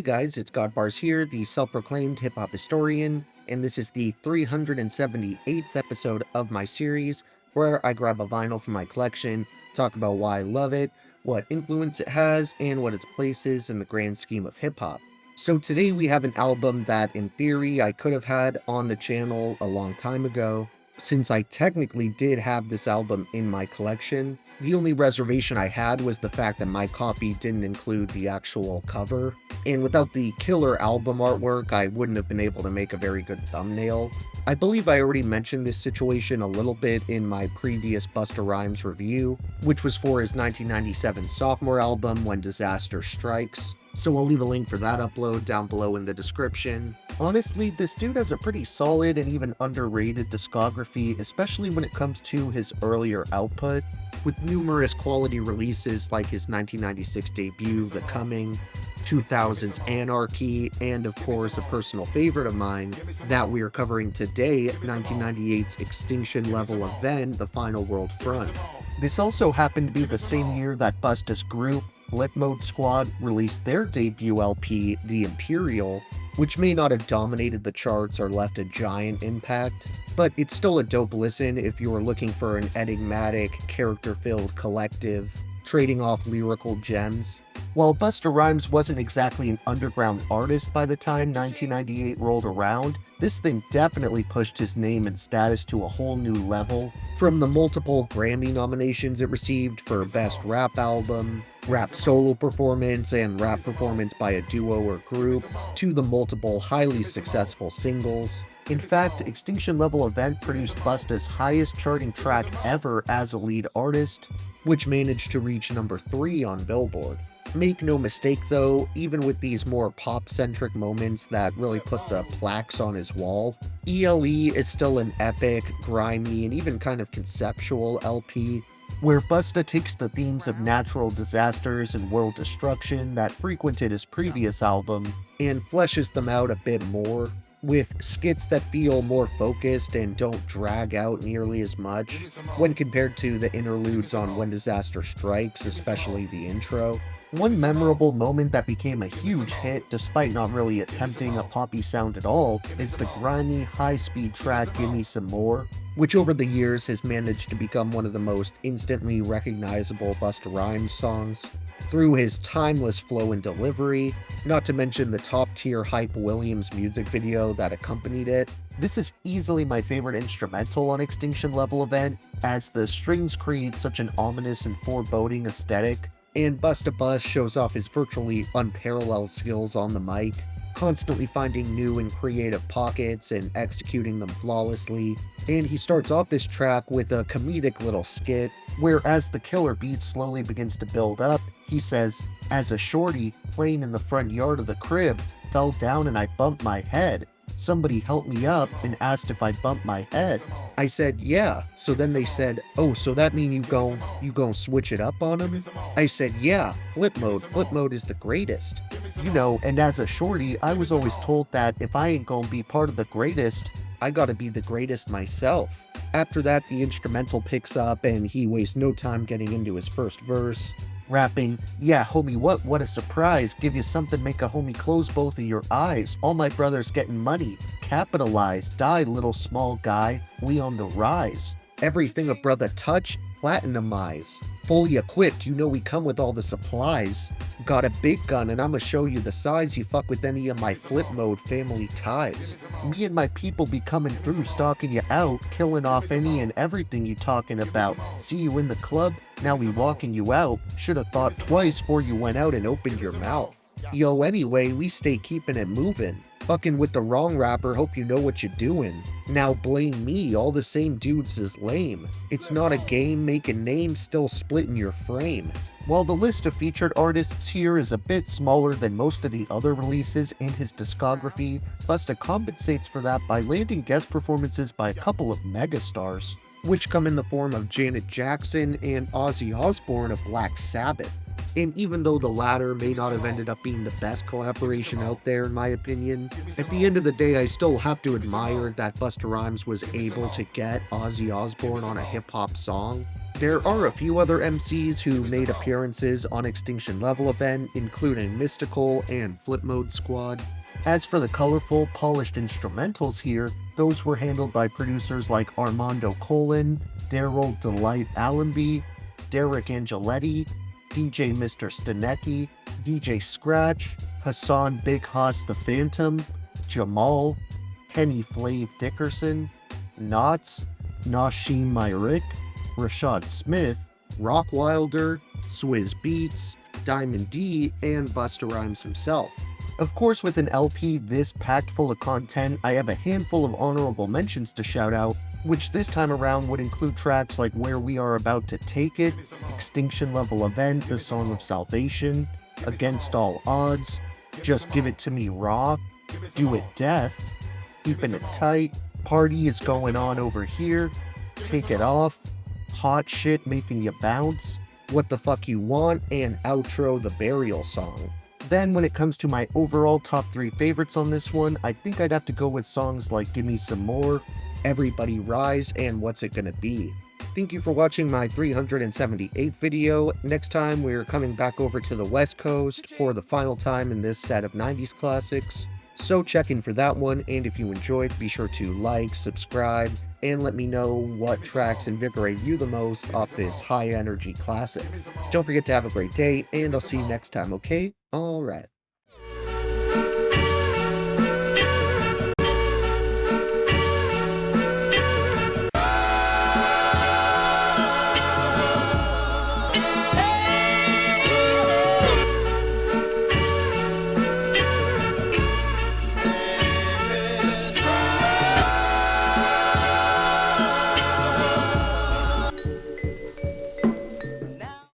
guys, it's Godbars here, the self-proclaimed hip-hop historian, and this is the 378th episode of my series, where I grab a vinyl from my collection, talk about why I love it, what influence it has, and what its place is in the grand scheme of hip-hop. So today we have an album that, in theory, I could have had on the channel a long time ago. Since I technically did have this album in my collection, the only reservation I had was the fact that my copy didn't include the actual cover, and without the killer album artwork, I wouldn't have been able to make a very good thumbnail. I believe I already mentioned this situation a little bit in my previous Busta Rhymes review, which was for his 1997 sophomore album, When Disaster Strikes, so I'll leave a link for that upload down below in the description. Honestly, this dude has a pretty solid and even underrated discography, especially when it comes to his earlier output, with numerous quality releases like his 1996 debut, The Coming, 2000's Anarchy, and of course a personal favorite of mine that we are covering today, 1998's Extinction level event, The Final World Front. This also happened to be the same year that Busta's group, Flipmode Squad, released their debut LP, The Imperial, which may not have dominated the charts or left a giant impact, but it's still a dope listen if you are looking for an enigmatic, character-filled collective, trading off lyrical gems. While Busta Rhymes wasn't exactly an underground artist by the time 1998 rolled around, this thing definitely pushed his name and status to a whole new level. From the multiple Grammy nominations it received for Best Rap Album, Rap Solo Performance, and Rap Performance by a Duo or Group, to the multiple highly successful singles. In fact, Extinction level event produced Busta's highest charting track ever as a lead artist, which managed to reach number 3 on Billboard. Make no mistake though, even with these more pop-centric moments that really put the plaques on his wall, ELE is still an epic, grimy, and even kind of conceptual LP, where Busta takes the themes of natural disasters and world destruction that frequented his previous album and fleshes them out a bit more, with skits that feel more focused and don't drag out nearly as much when compared to the interludes on When Disaster Strikes, especially the intro. One memorable moment that became a huge hit despite not really attempting a poppy sound at all is the grimy, high-speed track Gimme Some More, which over the years has managed to become one of the most instantly recognizable Busta Rhymes songs, through his timeless flow and delivery, not to mention the top-tier Hype Williams music video that accompanied it. This is easily my favorite instrumental on Extinction level event, as the strings create such an ominous and foreboding aesthetic, and Busta Bus shows off his virtually unparalleled skills on the mic, constantly finding new and creative pockets and executing them flawlessly. And he starts off this track with a comedic little skit, where as the killer beat slowly begins to build up, he says, "As a shorty, playing in the front yard of the crib, fell down and I bumped my head. Somebody helped me up and asked if I bumped my head. I said, yeah. So then they said, oh, so that mean you gon' switch it up on him? I said, yeah, flip mode is the greatest. You know, and as a shorty, I was always told that if I ain't gonna be part of the greatest, I gotta be the greatest myself." After that, the instrumental picks up and he wastes no time getting into his first verse, rapping, "Yeah, homie, what a surprise. Give you something, make a homie close both of your eyes. All my brothers getting money. Capitalize. Die, little small guy. We on the rise. Everything a brother touch, platinumize. Fully equipped, you know we come with all the supplies. Got a big gun and I'ma show you the size. You fuck with any of my flip mode family ties. Me and my people be coming through, stalking you out, killing off any and everything you talking about. See you in the club, now we walking you out. Should've thought twice before you went out and opened your mouth. Yo, anyway, we stay keeping it moving. Fucking with the wrong rapper, hope you know what you're doing. Now blame me, all the same dudes is lame. It's not a game, making names, still splitting your frame." While the list of featured artists here is a bit smaller than most of the other releases in his discography, Busta compensates for that by landing guest performances by a couple of megastars, which come in the form of Janet Jackson and Ozzy Osbourne of Black Sabbath. And even though the latter may not have ended up being the best collaboration out there in my opinion, at the end of the day I still have to admire that Busta Rhymes was able to get Ozzy Osbourne on a hip-hop song. There are a few other MCs who made appearances on Extinction Level event, including Mystical and Flipmode Squad. As for the colorful, polished instrumentals here, those were handled by producers like Armando Colin, Daryl Delight Allenby, Derek Angeletti, DJ Mr. Stanecki, DJ Scratch, Hassan Big Haas the Phantom, Jamal, Penny Flav Dickerson, Knots, Nashim Myrick, Rashad Smith, Rock Wilder, Swizz Beats, Diamond D, and Busta Rhymes himself. Of course, with an LP this packed full of content, I have a handful of honorable mentions to shout out, which this time around would include tracks like Where We Are About to Take It, Extinction Level Event, The Song of Salvation, Against All Odds, Just Give It To Me Raw, Do It Deaf, Keeping It Tight, Party Is Going On Over Here, Take It Off, Hot Shit Making You Bounce, What the Fuck You Want, and Outro the Burial Song. Then when it comes to my overall top 3 favorites on this one, I think I'd have to go with songs like Give Me Some More, Everybody Rise, and What's It Gonna Be. Thank you for watching my 378th video. Next time we're coming back over to the West Coast for the final time in this set of 90s classics. So check in for that one, and if you enjoyed, be sure to like, subscribe, and let me know what tracks invigorate you the most off this high energy classic. Don't forget to have a great day, and I'll see you next time, okay? Alright.